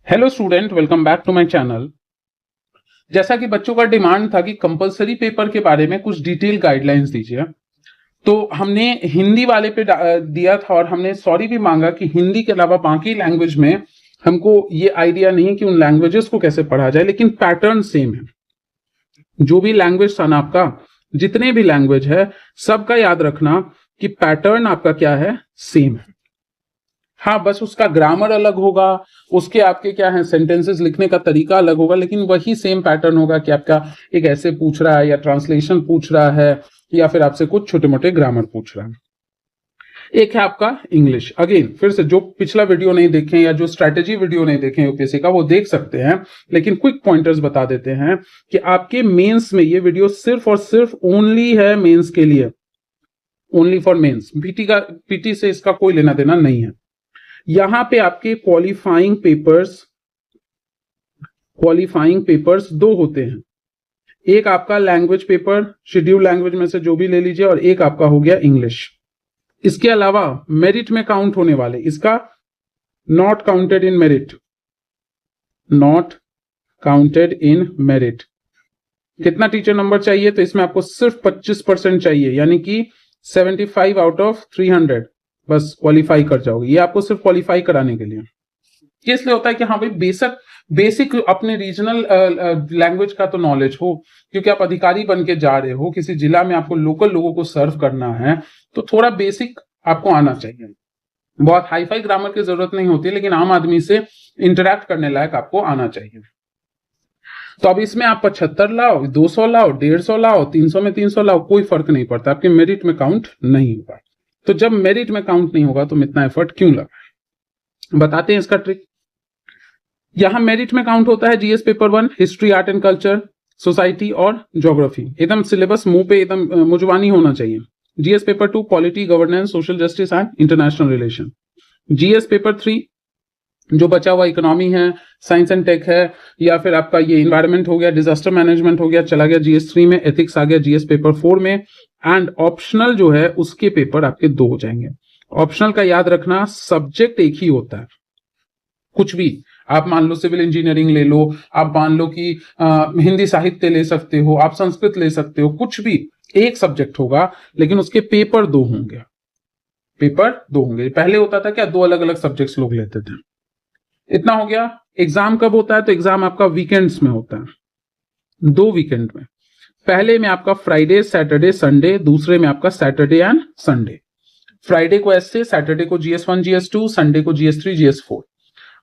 Hello student, welcome back to my channel. जैसा कि बच्चों का डिमांड था कि कंपलसरी पेपर के बारे में कुछ डिटेल गाइडलाइंस दीजिए, तो हमने हिंदी वाले पे दिया था और हमने सॉरी भी मांगा कि हिंदी के अलावा बाकी लैंग्वेज में हमको ये आइडिया नहीं कि उन लैंग्वेजेस को कैसे पढ़ा जाए, लेकिन पैटर्न सेम है। जो भी लैंग्वेज था ना आपका, जितने भी लैंग्वेज है सबका याद रखना कि पैटर्न आपका क्या है, सेम है। हाँ, बस उसका ग्रामर अलग होगा, उसके आपके क्या है सेंटेंसेस लिखने का तरीका अलग होगा, लेकिन वही सेम पैटर्न होगा कि आपका एक ऐसे पूछ रहा है या ट्रांसलेशन पूछ रहा है या फिर आपसे कुछ छोटे मोटे ग्रामर पूछ रहा है। एक है आपका इंग्लिश। अगेन फिर से जो पिछला वीडियो नहीं देखें या जो स्ट्रैटेजी वीडियो नहीं देखें यूपीएससी का, वो देख सकते हैं, लेकिन क्विक पॉइंटर्स बता देते हैं कि आपके मेंस में ये वीडियो सिर्फ और सिर्फ ओनली है मेंस के लिए, ओनली फॉर मेंस। पीटी से इसका कोई लेना देना नहीं है। यहां पे आपके क्वालिफाइंग पेपर्स दो होते हैं। एक आपका लैंग्वेज पेपर, शेड्यूल लैंग्वेज में से जो भी ले लीजिए, और एक आपका हो गया इंग्लिश। इसके अलावा मेरिट में काउंट होने वाले, इसका not counted in merit, not counted in merit. कितना टीचर नंबर चाहिए? तो इसमें आपको सिर्फ 25% चाहिए, यानी कि 75 आउट ऑफ 300 बस क्वालिफाई कर जाओगे। ये आपको सिर्फ क्वालिफाई कराने के लिए। ये इसलिए होता है कि हाँ भाई बेसिक अपने रीजनल लैंग्वेज का तो नॉलेज हो, क्योंकि आप अधिकारी बन के जा रहे हो, किसी जिला में आपको लोकल लोगों को सर्व करना है, तो थोड़ा बेसिक आपको आना चाहिए। बहुत हाई फाई ग्रामर की जरूरत नहीं होती, लेकिन आम आदमी से इंटरेक्ट करने लायक आपको आना चाहिए। तो अब इसमें आप 75 लाओ, 200 लाओ, 150 लाओ, 300 में 300 लाओ, कोई फर्क नहीं पड़ता, आपके मेरिट में काउंट नहीं होगा। तो जब मेरिट में काउंट नहीं होगा तो इतना एफर्ट क्यों लगा? बताते हैं इसका ट्रिक। यहां मेरिट में काउंट होता है GS paper 1, history, art and culture, society और ज्योग्राफी। एकदम सिलेबस मुंह पे एकदम मुजवानी होना चाहिए। GS paper 2, polity, governance, social justice and international relation. GS paper 3 जो बचा हुआ इकोनॉमी है, साइंस एंड टेक है, या फिर आपका ये इन्वायरमेंट हो गया, डिजास्टर मैनेजमेंट हो गया, चला गया जीएस 3 में, एथिक्स आ गया जीएस पेपर 4 में, एंड ऑप्शनल जो है उसके पेपर आपके 2 हो जाएंगे। ऑप्शनल का याद रखना, सब्जेक्ट एक ही होता है। कुछ भी आप मान लो सिविल इंजीनियरिंग ले लो, आप मान लो कि हिंदी साहित्य ले सकते हो, आप संस्कृत ले सकते हो, कुछ भी एक सब्जेक्ट होगा, लेकिन उसके पेपर 2 होंगे। पेपर 2 होंगे। पहले होता था क्या, 2 अलग अलग सब्जेक्ट्स लोग लेते थे। इतना हो गया। एग्जाम कब होता है? तो एग्जाम आपका वीकेंड्स में होता है, 2 वीकेंड में। पहले में आपका फ्राइडे, सैटरडे, संडे, दूसरे में आपका सैटरडे एंड संडे। फ्राइडे को ऐसे, सैटरडे को GS1 GS2, संडे को GS3 GS4।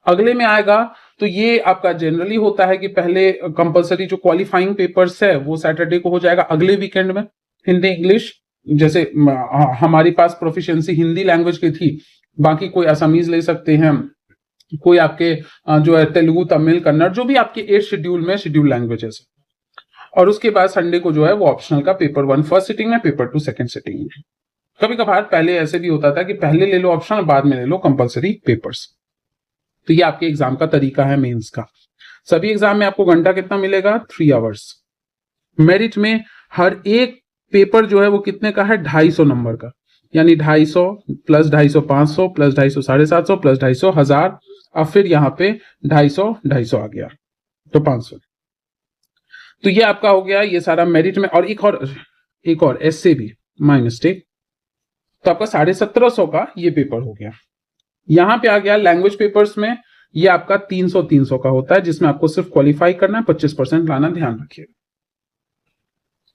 अगले में आएगा तो ये आपका जनरली होता है कि पहले कंपलसरी जो क्वालिफाइंग पेपर्स है वो सैटरडे को हो जाएगा, अगले वीकेंड में। हिंदी इंग्लिश, जैसे हमारी पास प्रोफिशिएंसी हिंदी लैंग्वेज की थी, बाकी कोई असमीज ले सकते हैं, कोई आपके जो है तेलुगु, तमिल, कन्नड़, जो भी आपके 8 शेड्यूल में शेड्यूल लैंग्वेजेस। और उसके बाद संडे को जो है वो ऑप्शनल का पेपर 1 फर्स्ट सिटिंग में, पेपर 2 सेकंड सिटिंग में। कभी कभार पहले ऐसे भी होता था कि पहले ले लो ऑप्शनल, बाद में ले लो कंपलसरी पेपर्स। तो ये आपके एग्जाम का तरीका है मेंस का। सभी एग्जाम में आपको घंटा कितना मिलेगा? 3 आवर्स। मेरिट में हर एक पेपर जो है वो कितने का है? 250 नंबर का, यानी 250 प्लस 250 500 प्लस 250 750 प्लस 250 1000, और फिर यहाँ पे 250 आ गया तो 500। तो ये आपका हो गया ये सारा मेरिट में। और एक और ऐसे भी माय मिस्टेक, तो आपका 1750 का ये पेपर हो गया। यहां पे आ गया लैंग्वेज पेपर्स में, ये आपका 300 का होता है, जिसमें आपको सिर्फ क्वालिफाई करना है, 25% लाना, ध्यान रखिएगा।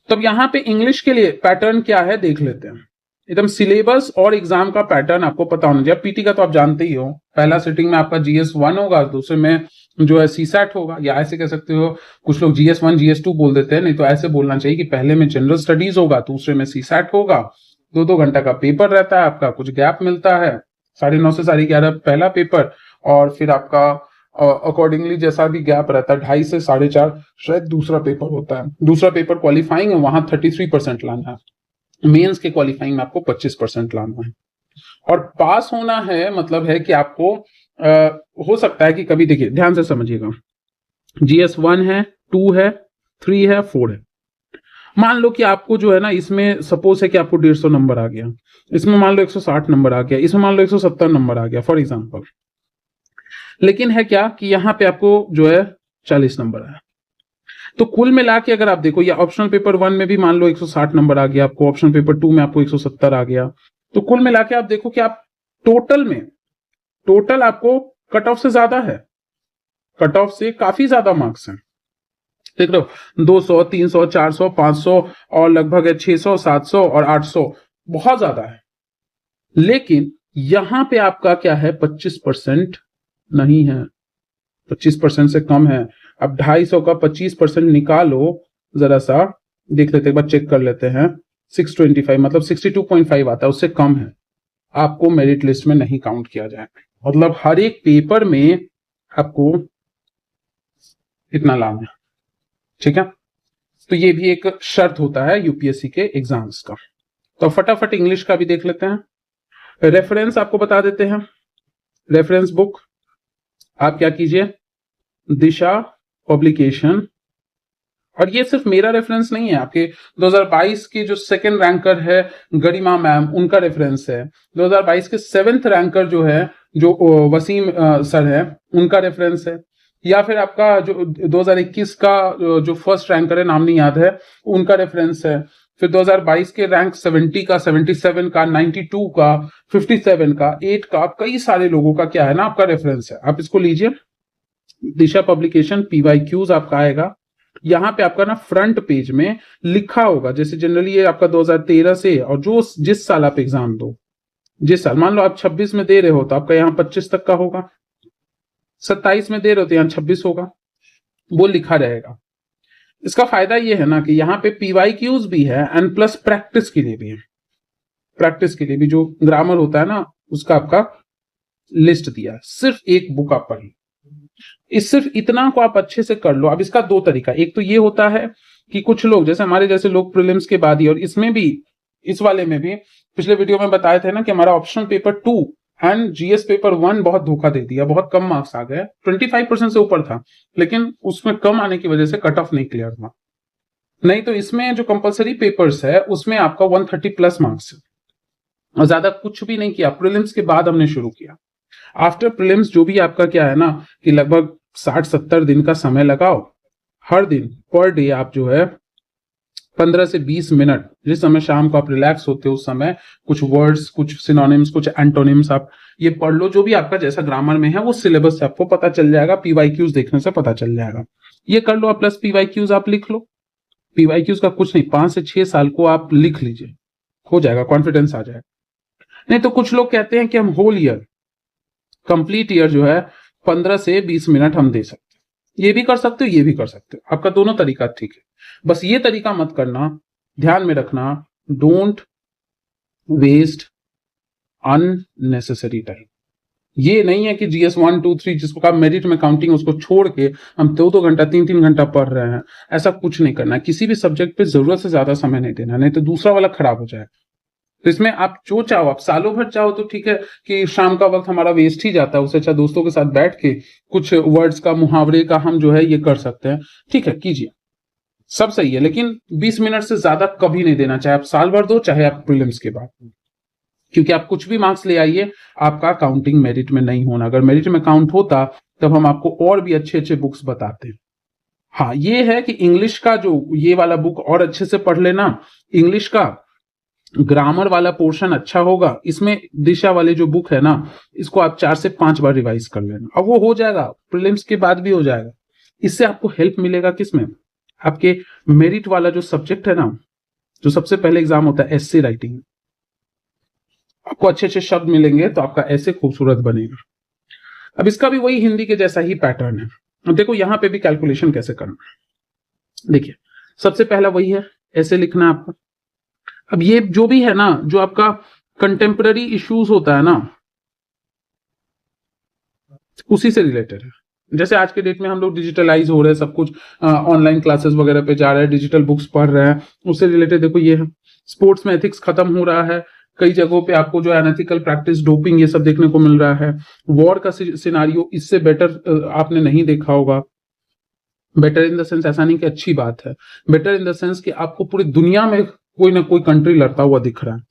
तब यहां पे इंग्लिश के लिए पैटर्न क्या है देख लेते हैं। एकदम सिलेबस और एग्जाम का पैटर्न आपको पता होना चाहिए। पीटी का तो आप जानते ही हो, पहला सिटिंग में आपका GS1 होगा, दूसरे में जो है CSAT होगा, या ऐसे कह सकते हो, कुछ लोग GS1 GS2 बोल देते हैं, नहीं तो ऐसे बोलना चाहिए कि पहले में जनरल स्टडीज होगा, दूसरे में CSAT होगा, 2-2 घंटा का पेपर रहता है आपका, कुछ गैप मिलता है, 9:30 से 11:30 पहला पेपर, और फिर आपका अकॉर्डिंगली जैसा भी गैप रहता है 2:30 से 4:30 शायद दूसरा पेपर होता है। दूसरा पेपर क्वालिफाइंग है, वहां 33% लाना है। मेंस के क्वालिफाइंग में आपको 25% लाना है। और पास होना है मतलब है कि आपको हो सकता है कि कभी, देखिए ध्यान से समझिएगा, GS1 है, 2 है, 3 है, 4 है। मान लो कि आपको जो है ना, इसमें सपोज है कि आपको 150 नंबर आ गया, इसमें मान लो 160 नंबर आ गया, इसमें मान लो 170 नंबर आ गया फॉर एग्जांपल। लेकिन है क्या कि यहाँ पे आपको जो है 40 नंबर है। तो कुल मिला के अगर आप देखो, या ऑप्शनल पेपर 1 में भी मान लो 160 नंबर आ गया आपको, ऑप्शनल पेपर 2 में आपको 170 आ गया, तो कुल मिला के आप देखो कि आप टोटल आपको कट ऑफ से ज्यादा है, कट ऑफ से काफी ज्यादा मार्क्स हैं। देख रहे हो 200, 300, 400, 500 और लगभग है 600, 700 और 800, बहुत ज्यादा है। लेकिन यहां पे आपका क्या है, 25% नहीं है, 25% से कम है। अब 250 का 25% निकालो, जरा सा देख लेते, एक बार चेक कर लेते हैं। 625 मतलब 62.5 आता है, उससे कम है, आपको मेरिट लिस्ट में नहीं काउंट किया जाएगा। मतलब हर एक पेपर में आपको इतना लाना है, ठीक है। तो ये भी एक शर्त होता है यूपीएससी के एग्जाम्स का। तो फटाफट इंग्लिश का भी देख लेते हैं। रेफरेंस आपको बता देते हैं, रेफरेंस बुक आप क्या कीजिए, दिशा पब्लिकेशन, और ये सिर्फ मेरा रेफरेंस नहीं है, आपके 2022 के जो सेकंड रैंकर है गरिमा मैम, उनका रेफरेंस है। 2022 के 7th रैंकर जो है, जो वसीम सर है, उनका रेफरेंस है। या फिर आपका जो 2021 का जो फर्स्ट रैंकर है, नाम नहीं याद है, उनका रेफरेंस है। फिर 2022 के रैंक 70 का, 77 का, 92 का, 57 का, 8 का, कई सारे लोगों का क्या है ना, आपका रेफरेंस है। आप इसको लीजिए, दिशा पब्लिकेशन PYQs आपका आएगा। यहाँ पे आपका ना फ्रंट पेज में लिखा होगा, जैसे जनरली ये आपका 2013 से, और जो जिस साल आप एग्जाम दो, जिस साल मान लो आप 26 में दे रहे हो तो आपका यहाँ 25 तक का होगा, 27 में दे रहे हो तो यहाँ 26 होगा, वो लिखा रहेगा। इसका फायदा ये है ना कि यहाँ पे PYQs भी है एंड प्लस प्रैक्टिस के लिए भी है। प्रैक्टिस के लिए भी जो ग्रामर होता है ना, उसका आपका लिस्ट दिया है। सिर्फ एक बुक आप पढ़िए, इस सिर्फ इतना को आप अच्छे से कर लो। अब इसका दो तरीका, एक तो ये होता है कि कुछ लोग, जैसे हमारे जैसे लोग प्रीलिम्स के बाद ही, और इसमें भी, इस वाले में भी पिछले वीडियो में बताए थे ना कि हमारा optional paper 2 and GS paper 1 बहुत धोखा दे दिया, बहुत कम मार्क्स आ गए, 25% से ऊपर था, लेकिन उसमें कम आने की वजह से कट ऑफ नहीं क्लियर हुआ। नहीं तो इसमें जो कंपलसरी पेपर्स है उसमें आपका 130 प्लस मार्क्स है, और ज्यादा कुछ भी नहीं किया। प्रीलिम्स के बाद हमने शुरू किया। आफ्टर प्रीलिम्स जो भी आपका क्या है ना कि लगभग 60-70 दिन का समय लगाओ, हर दिन पर डे आप जो है 15 से 20 मिनट, जिस समय शाम को आप रिलैक्स होते हो उस समय कुछ वर्ड्स, कुछ सिनोनिम्स, कुछ एंटोनिम्स आप ये पढ़ लो। जो भी आपका जैसा ग्रामर में है वो सिलेबस से आपको पता चल जाएगा, PYQs देखने से पता चल जाएगा, ये कर लो। प्लस PYQs आप लिख लो। PYQs का कुछ नहीं, 5 से 6 साल को आप लिख लीजिए, हो जाएगा, कॉन्फिडेंस आ जाएगा। नहीं तो कुछ लोग कहते हैं कि हम होल ईयर, कंप्लीट ईयर जो है 15 से 20 मिनट हम दे सकते हैं, ये भी कर सकते हो, ये भी कर सकते हो, आपका दोनों तरीका ठीक है। बस ये तरीका मत करना, ध्यान में रखना, डोंट वेस्ट अननेसेसरी टाइम। ये नहीं है कि GS 1 2 3 जिसको कहा मेरिट में काउंटिंग, उसको छोड़ के हम 2-2 घंटा 3-3 घंटा पढ़ रहे हैं, ऐसा कुछ नहीं करना है। किसी भी सब्जेक्ट पे जरूरत से ज्यादा समय नहीं देना, नहीं तो दूसरा वाला खराब हो जाए। तो इसमें आप जो चाहो, आप सालों भर चाहो तो ठीक है कि शाम का वक्त हमारा वेस्ट ही जाता है, उससे अच्छा दोस्तों के साथ बैठ के कुछ वर्ड्स का, मुहावरे का हम जो है ये कर सकते हैं, ठीक है, कीजिए, सब सही है। लेकिन 20 मिनट से ज्यादा कभी नहीं देना, चाहे आप साल भर दो, चाहे आप प्रीलिम्स के बाद, क्योंकि आप कुछ भी मार्क्स ले आइए, आपका काउंटिंग मेरिट में नहीं होना। अगर मेरिट में काउंट होता तब हम आपको और भी अच्छे अच्छे बुक्स बताते हैं। हाँ, ये है कि इंग्लिश का जो ये वाला बुक और अच्छे से पढ़ लेना, इंग्लिश का ग्रामर वाला पोर्शन अच्छा होगा। इसमें दिशा वाले जो बुक है ना, इसको आप 4 से 5 बार रिवाइज कर लेना, अब वो हो जाएगा, प्रीलिम्स के बाद भी हो जाएगा। इससे आपको हेल्प मिलेगा किसमें, आपके मेरिट वाला जो सब्जेक्ट है ना, जो सबसे पहले एग्जाम होता है एस्से राइटिंग, आपको अच्छे अच्छे शब्द मिलेंगे तो आपका ऐसे खूबसूरत बनेगा। अब इसका भी वही हिंदी के जैसा ही पैटर्न है। अब देखो यहाँ पे भी कैलकुलेशन कैसे करना है। देखिए, सबसे पहला वही है, ऐसे लिखना है आपको। अब ये जो भी है ना, जो आपका कंटेम्पररी इश्यूज होता है ना, उसी से रिलेटेड है। जैसे आज के डेट में हम लोग डिजिटलाइज हो रहे हैं, सब कुछ ऑनलाइन क्लासेस वगैरह पे जा रहे हैं, डिजिटल बुक्स पढ़ रहे हैं, उससे रिलेटेड देखो ये है। स्पोर्ट्स में एथिक्स खत्म हो रहा है, कई जगहों पे आपको जो अनएथिकल प्रैक्टिस, डोपिंग, ये सब देखने को मिल रहा है। वॉर का सिनारियो इससे बेटर आपने नहीं देखा होगा। बेटर इन द सेंस ऐसा नहीं कि अच्छी बात है, बेटर इन द सेंस कि आपको पूरी दुनिया में कोई ना कोई कंट्री लड़ता हुआ दिख रहा है।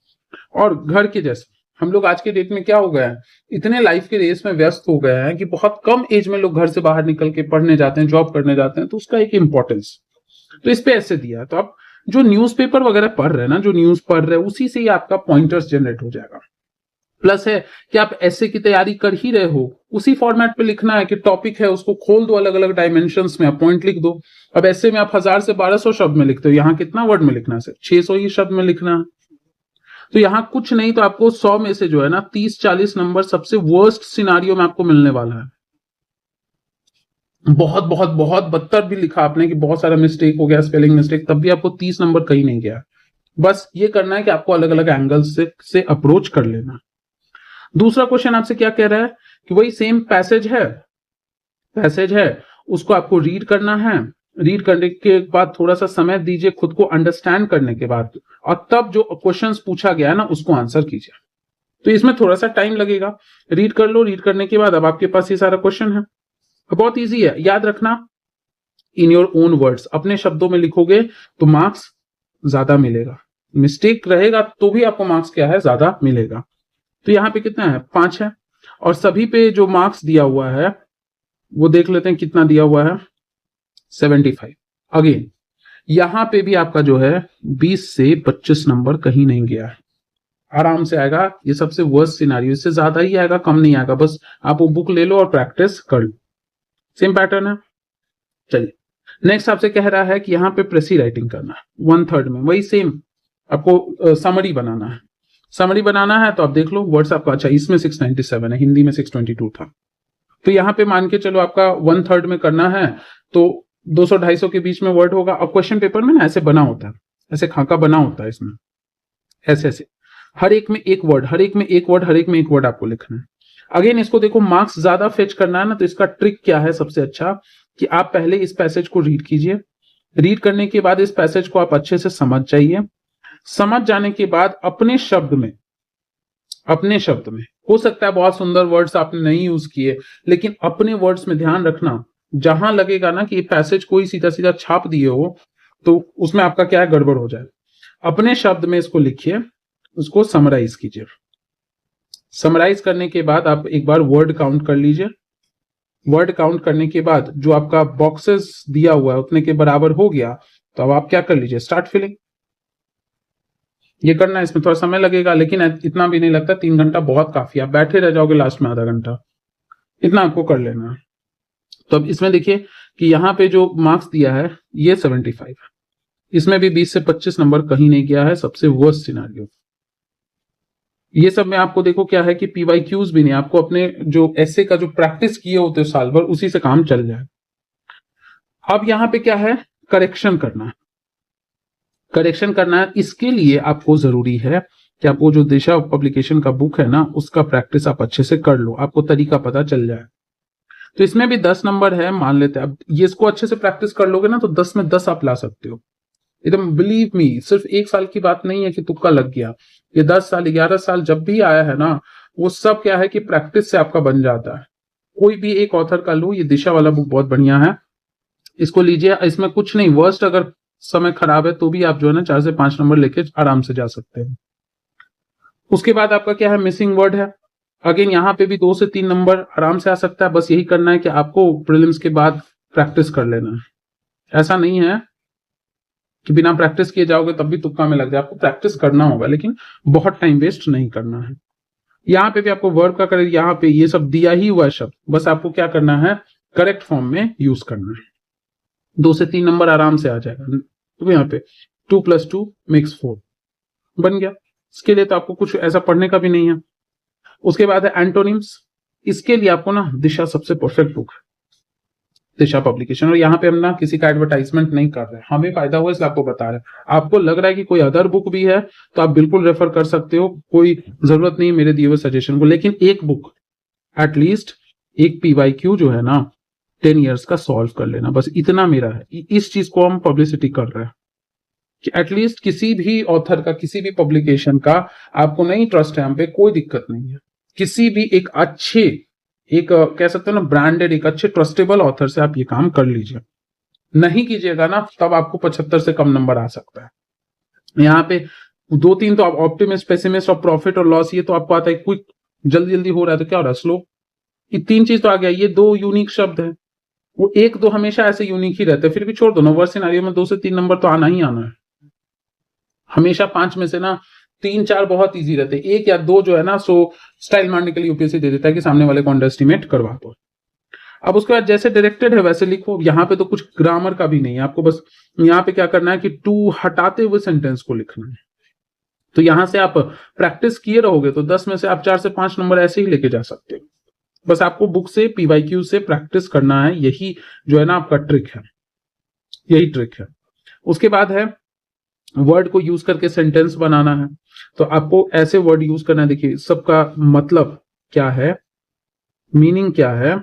और घर के जैसे हम लोग आज के डेट में क्या हो गया है, इतने लाइफ के रेस में व्यस्त हो गए हैं कि बहुत कम एज में लोग घर से बाहर निकल के पढ़ने जाते हैं, जॉब करने जाते हैं, तो उसका एक इंपॉर्टेंस तो इस पे ऐसे दिया है। तो आप जो न्यूज़पेपर वगैरह पढ़ रहे हैं ना, जो न्यूज पढ़ रहे हैं, उसी से ही आपका पॉइंटर्स जनरेट हो जाएगा। प्लस है कि आप ऐसे की तैयारी कर ही रहे हो, उसी फॉर्मेट पे लिखना है कि टॉपिक है उसको खोल दो अलग अलग डायमेंशंस में, आप पॉइंट लिख दो। अब ऐसे में आप 1000 से 1200 शब्द में लिखते हो, यहाँ कितना वर्ड में लिखना है, सिर्फ 600 ही शब्द में लिखना है। तो यहाँ कुछ नहीं तो आपको 100 में से जो है ना 30-40 नंबर सबसे वर्स्ट सिनारियो में आपको मिलने वाला है। बहुत बहुत बहुत बदतर भी लिखा आपने कि बहुत सारा मिस्टेक हो गया, स्पेलिंग मिस्टेक, तब भी आपको 30 नंबर कहीं नहीं गया। बस ये करना है कि आपको अलग अलग एंगल से अप्रोच कर लेना। दूसरा क्वेश्चन आपसे क्या कह रहा है कि वही सेम पैसेज है उसको आपको रीड करना है। रीड करने के बाद थोड़ा सा समय दीजिए खुद को अंडरस्टैंड करने के बाद, और तब जो क्वेश्चंस पूछा गया है ना उसको आंसर कीजिए। तो इसमें थोड़ा सा टाइम लगेगा। रीड कर लो, रीड करने के बाद अब आपके पास ये सारा क्वेश्चन है। बहुत इजी है, याद रखना इन योर ओन वर्ड्स, अपने शब्दों में लिखोगे तो मार्क्स ज्यादा मिलेगा। मिस्टेक रहेगा तो भी आपको मार्क्स क्या है, ज्यादा मिलेगा। तो यहाँ पे कितना है, 5 है। और सभी पे जो मार्क्स दिया हुआ है वो देख लेते हैं कितना दिया हुआ है, 75। अगेन यहां पे भी आपका जो है 20 से 25 नंबर कहीं नहीं गया है, आराम से आएगा। ये सबसे वर्स्ट सिनारियो, इससे ज्यादा ही आएगा, कम नहीं आएगा। बस आप वो बुक ले लो और प्रैक्टिस कर लो, सेम पैटर्न है। चलिए नेक्स्ट आपसे कह रहा है कि यहाँ पे प्रेसी राइटिंग करना है 1/3 में, वही सेम आपको समरी बनाना है। समरी बनाना है तो आप देख लो वर्ड्स आपका, अच्छा इसमें 697 है, हिंदी में 622 था। तो यहाँ पे मान के चलो आपका 1/3 में करना है तो 200-250 के बीच में वर्ड होगा। और क्वेश्चन पेपर में ना ऐसे बना होता है, ऐसे खाका बना होता है इसमें, ऐसे ऐसे हर एक में एक वर्ड, हर एक में एक वर्ड, हर एक में एक वर्ड आपको लिखना है। अगेन इसको देखो, मार्क्स ज्यादा फेच करना है ना, तो इसका ट्रिक क्या है सबसे अच्छा कि आप पहले इस पैसेज को रीड कीजिए। रीड करने के बाद इस पैसेज को आप अच्छे से समझ जाइए। समझ जाने के बाद अपने शब्द में हो सकता है बहुत सुंदर वर्ड्स आपने नहीं यूज किए, लेकिन अपने वर्ड्स में ध्यान रखना, जहां लगेगा ना कि ये पैसेज कोई सीधा सीधा छाप दिए हो तो उसमें आपका क्या है, गड़बड़ हो जाए। अपने शब्द में इसको लिखिए, उसको समराइज कीजिए। समराइज करने के बाद आप एक बार वर्ड काउंट कर लीजिए। वर्ड काउंट करने के बाद जो आपका बॉक्सेस दिया हुआ है उतने के बराबर हो गया तो अब आप क्या कर लीजिए, स्टार्ट फिलिंग। ये करना है, इसमें थोड़ा समय लगेगा लेकिन इतना भी नहीं लगता, 3 घंटा बहुत काफी, आप बैठे रह जाओगे लास्ट में आधा घंटा, इतना आपको कर लेना है। तो अब इसमें देखिए कि यहाँ पे जो मार्क्स दिया है ये 75 है, इसमें भी 20 से 25 नंबर कहीं नहीं गया है, सबसे वर्स्ट सिनेरियो। ये सब में आपको देखो क्या है कि PYQs भी नहीं, आपको अपने जो ऐसे का जो प्रैक्टिस किए होते साल भर उसी से काम चल जाए। अब यहाँ पे क्या है, करेक्शन करना है। करेक्शन करना है, इसके लिए आपको जरूरी है कि आपको जो दिशा पब्लिकेशन का बुक है ना उसका प्रैक्टिस आप अच्छे से कर लो, आपको तरीका पता चल जाए। तो इसमें भी 10 नंबर है मान लेते हैं, अब ये इसको अच्छे से प्रैक्टिस कर लोगे ना तो 10 में 10 आप ला सकते हो एकदम, बिलीव मी। सिर्फ 1 साल की बात नहीं है कि तुक्का लग गया, ये 10 साल 11 साल जब भी आया है ना वो सब क्या है कि प्रैक्टिस से आपका बन जाता है। कोई भी एक ऑथर का लो, ये दिशा वाला बुक बहुत बढ़िया है, इसको लीजिए। इसमें कुछ नहीं, वर्स्ट अगर समय खराब है तो भी आप जो है ना 4 से 5 नंबर लेके आराम से जा सकते हैं। उसके बाद आपका क्या है, मिसिंग वर्ड है। अगेन यहाँ पे भी 2 से 3 नंबर आराम से आ सकता है। बस यही करना है कि आपको प्रीलिम्स के बाद प्रैक्टिस कर लेना है। ऐसा नहीं है कि बिना प्रैक्टिस किए जाओगे तब भी तुक्का में लग जाए, आपको प्रैक्टिस करना होगा लेकिन बहुत टाइम वेस्ट नहीं करना है। यहाँ पे भी आपको वर्ब का करेक्ट, यहाँ पे ये सब दिया ही हुआ शब्द, बस आपको क्या करना है, करेक्ट फॉर्म में यूज करना है। 2 से 3 नंबर आराम से आ जाएगा। तो यहाँ पे 2 + 2 = 4 बन गया। इसके लिए तो आपको कुछ ऐसा पढ़ने का भी नहीं है। उसके बाद है एंटोनिम्स। इसके लिए आपको ना दिशा सबसे परफेक्ट बुक है, दिशा पब्लिकेशन। और यहाँ पे हम ना किसी का एडवर्टाइजमेंट नहीं कर रहे हैं, हमें फायदा हुआ इसलिए आपको बता रहे हैं। आपको लग रहा है कि कोई अदर बुक भी है तो आप बिल्कुल रेफर कर सकते हो, कोई जरूरत नहीं मेरे दिए हुए सजेशन को। लेकिन एक बुक एटलीस्ट, एक PYQ जो है ना 10 ईयर्स का सॉल्व कर लेना, बस इतना मेरा है। इस चीज को हम पब्लिसिटी कर रहे हैं कि एटलीस्ट किसी भी ऑथर का, किसी भी पब्लिकेशन का आपको नहीं ट्रस्ट है हम पे, कोई दिक्कत नहीं है। किसी भी एक अच्छे, एक कह सकते हो ना ब्रांडेड, एक अच्छे ट्रस्टेबल ऑथर से आप ये काम कर लीजिए। नहीं कीजिएगा ना तब आपको 75 से कम नंबर आ सकता है। यहाँ पे दो तीन तो आप ऑप्टिमिस्ट, पेसिमिस्ट और प्रॉफिट और लॉस, ये तो आपको आता है। क्विक, जल्दी जल्दी हो रहा है तो क्या हो रहा है, स्लो। ये तीन चीज तो आ गया। ये दो यूनिक शब्द है, वो एक दो हमेशा ऐसे यूनिक ही रहते हैं। फिर भी छोड़ दो ना, वर्स्ट सिनेरियो में 2 से 3 नंबर तो आना ही आना है हमेशा। 5 में से ना 3-4 बहुत इजी रहते हैं, 1 या 2 जो है ना सो स्टाइल मारने के लिए यूपीएससी दे देता है कि सामने वाले को अंडर एस्टिमेट करवा दो। अब उसके बाद जैसे डायरेक्टेड है वैसे लिखो। यहाँ पे तो कुछ ग्रामर का भी नहीं है, आपको बस यहाँ पे क्या करना है कि टू हटाते हुए सेंटेंस को लिखना है। तो यहां से आप प्रैक्टिस किए रहोगे तो 10 में से आप 4 से 5 नंबर ऐसे ही लेके जा सकते हो। बस आपको बुक से, पीवाईक्यू से प्रैक्टिस करना है, यही जो है ना आपका ट्रिक है, यही ट्रिक है। उसके बाद है वर्ड को यूज करके सेंटेंस बनाना है। तो आपको ऐसे वर्ड यूज करना है, देखिए सबका मतलब क्या है, मीनिंग क्या है,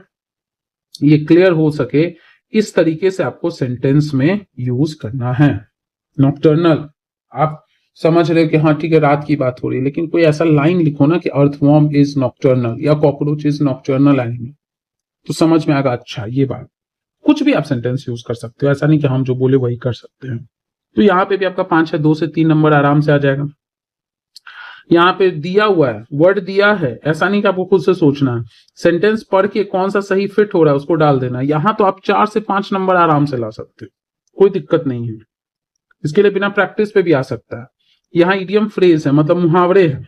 ये क्लियर हो सके, इस तरीके से आपको सेंटेंस में यूज करना है। नॉक्टर्नल, आप समझ रहे हो कि हाँ ठीक है रात की बात हो रही है, लेकिन कोई ऐसा लाइन लिखो ना कि अर्थवॉर्म इज नॉक्टर्नल या कॉकरोच इज नॉक्टर्नल एनिमल, तो समझ में आएगा अच्छा ये बात। कुछ भी आप सेंटेंस यूज कर सकते हो, ऐसा नहीं कि हम जो बोले वही कर सकते हैं। तो यहाँ पे भी आपका 5 है, 2 से 3 नंबर आराम से आ जाएगा। यहाँ पे दिया हुआ है, वर्ड दिया है, ऐसा नहीं कि आपको खुद से सोचना है, सेंटेंस पढ़ के कौन सा सही फिट हो रहा है उसको डाल देना। यहाँ तो आप 4 से 5 नंबर आराम से ला सकते हो, कोई दिक्कत नहीं है। इसके लिए बिना प्रैक्टिस पे भी आ सकता है। यहाँ इडियम फ्रेज है, मतलब मुहावरे है,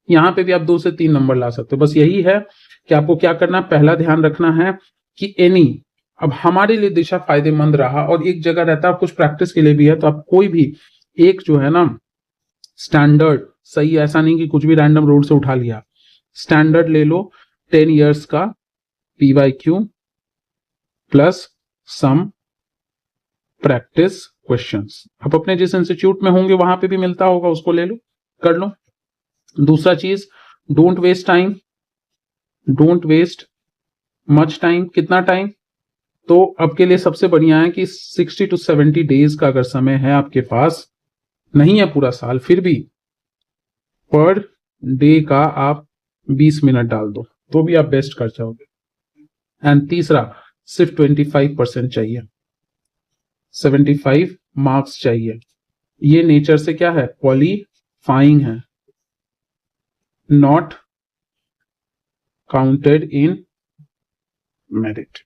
यहाँ पे भी आप 2 से 3 नंबर ला सकते हो। बस यही है कि आपको क्या करना, पहला ध्यान रखना है कि एनी, अब हमारे लिए दिशा फायदेमंद रहा और एक जगह रहता है, कुछ प्रैक्टिस के लिए भी है, तो आप कोई भी एक जो है ना स्टैंडर्ड सही, ऐसा नहीं कि कुछ भी रैंडम रोड से उठा लिया, स्टैंडर्ड ले लो 10 इयर्स का पीवाईक्यू प्लस सम प्रैक्टिस क्वेश्चंस। आप अपने जिस इंस्टीट्यूट में होंगे वहां पे भी मिलता होगा, उसको ले लो, कर लो। दूसरा चीज, don't waste time, don't waste much time. कितना टाइम, तो अब के लिए सबसे बढ़िया है कि 60 to 70 डेज का अगर समय है आपके पास, नहीं है पूरा साल, फिर भी पर डे का आप 20 मिनट डाल दो तो भी आप बेस्ट कर जाओगे। एंड तीसरा, सिर्फ 25% चाहिए, 75 मार्क्स चाहिए। ये नेचर से क्या है, क्वालिफाइंग है, नॉट काउंटेड इन मेरिट।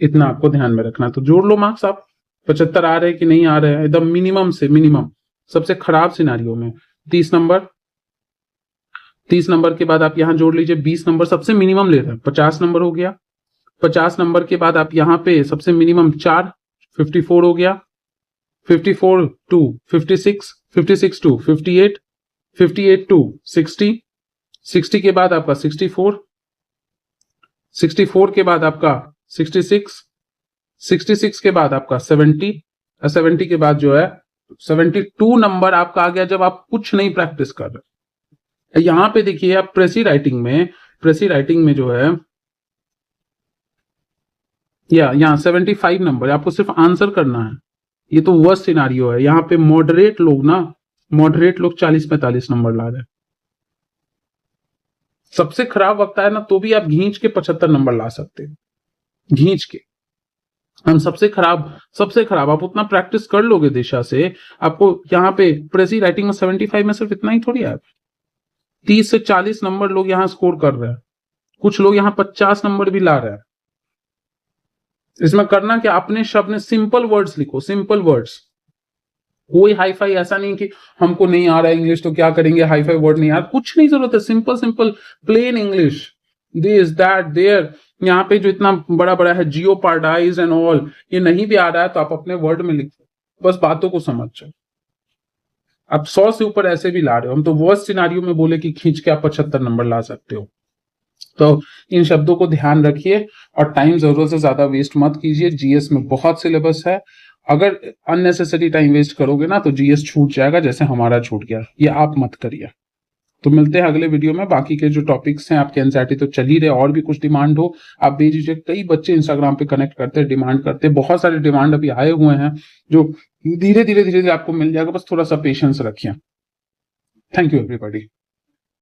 इतना आपको ध्यान में रखना। तो जोड़ लो मार्क्स आप, 75 आ रहे हैं कि नहीं आ रहे हैं, एकदम मिनिमम से मिनिमम। सबसे खराब सिनारियो में 30 नंबर, 30 नंबर के बाद आप यहां जोड़ लीजिए 20 नंबर, सबसे मिनिमम ले रहे हैं, 50 नंबर हो गया। 50 नंबर के बाद आप यहां पे सबसे मिनिमम 4, 54 हो गया। 54 टू 56, 56 टू 58, 58 टू 60, 60 के बाद आपका 64, 64 के बाद आपका 66, 66 के बाद आपका 70, 70 के बाद जो है 72 नंबर आपका आ गया जब आप कुछ नहीं प्रैक्टिस कर रहे। यहां पे देखिए आप प्रेसी राइटिंग में जो है यहाँ 75 नंबर, आपको सिर्फ आंसर करना है। ये तो वर्स्ट सिनारियो है। यहाँ पे मॉडरेट लोग 40-45 नंबर ला रहे हैं। सबसे खराब वक्त है ना, तो भी आप घींच के 75 नंबर ला सकते हैं, घींच के। हम सबसे खराब आप उतना प्रैक्टिस कर लोगे दिशा से, आपको यहाँ पे प्रेसी राइटिंग में 75 में सिर्फ इतना ही थोड़ी है, 30 से 40 नंबर लोग यहाँ स्कोर कर रहे हैं, कुछ लोग यहाँ 50 नंबर भी ला रहे हैं। इसमें करना क्या, अपने शब्द में सिंपल वर्ड्स लिखो, सिंपल वर्ड्स, कोई हाई फाई, ऐसा नहीं कि हमको नहीं आ रहा है इंग्लिश तो क्या करेंगे, हाई फाई वर्ड नहीं आ रहा, कुछ नहीं जरूरत है, simple plain English, this that there. यहाँ पे जो इतना बड़ा बड़ा है जियोपार्डाइज एंड ऑल, ये नहीं भी आ रहा है तो आप अपने वर्ड में लिखो, बस बातों को समझ जाओ। आप 100 से ऊपर ऐसे भी ला रहे हो, हम तो वर्स्ट सिनारियो में बोले कि खींच के आप 75 नंबर ला सकते हो। तो इन शब्दों को ध्यान रखिए और टाइम जरूरत से ज्यादा वेस्ट मत कीजिए। जीएस में बहुत सिलेबस है, अगर अननेसेसरी टाइम वेस्ट करोगे ना तो जीएस छूट जाएगा, जैसे हमारा छूट गया, ये आप मत करिए। तो मिलते हैं अगले वीडियो में। बाकी के जो टॉपिक्स हैं, आपके एंजाइटी तो चल ही रहे, और भी कुछ डिमांड हो आप भेजिए। कई बच्चे इंस्टाग्राम पे कनेक्ट करते हैं, डिमांड करते हैं, बहुत सारे डिमांड अभी आए हुए हैं जो धीरे धीरे आपको मिल जाएगा, बस थोड़ा सा पेशेंस रखिए। Thank you everybody.